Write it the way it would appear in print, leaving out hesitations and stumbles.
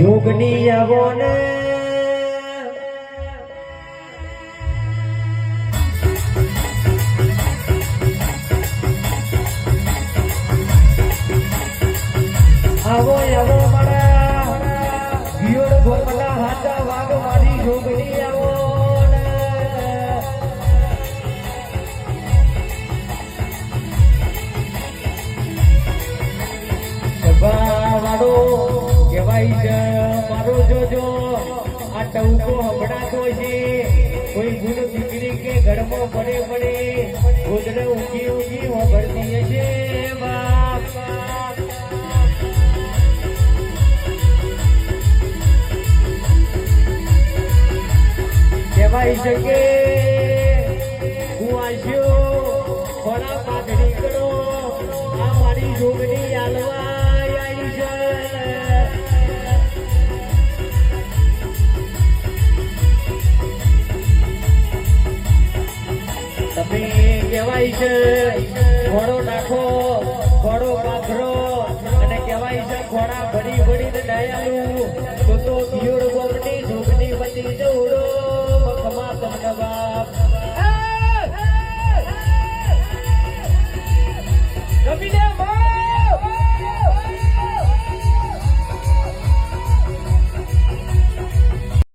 જોગની આવો ને આવો આવો મારા વિયોડ ગોપલા હાથા વાગ મારી જોગની આવો વાડો કેવાય છે મારો જોજો આ ટવકો હમણાતો છે કોઈ ગુણ દીકરી કે ઘરમાં પડે પડે ગોદડે ઊંઘી ઊંઘી હોભરતી છે બાપ કહેવાય છે કે હું આશ્યો ખોરા પાઘડી કરો આ મારી જોગની આલવા તમે કહેવાય છે ઘોડો નાખો ઘોડો પાથરો અને કહેવાય છે ઘોડા ભરી ભરીને ડાયાલું તો ભીડ ગોમની ધૂપની બધી જોડો મખમા તમને બાપ રમીને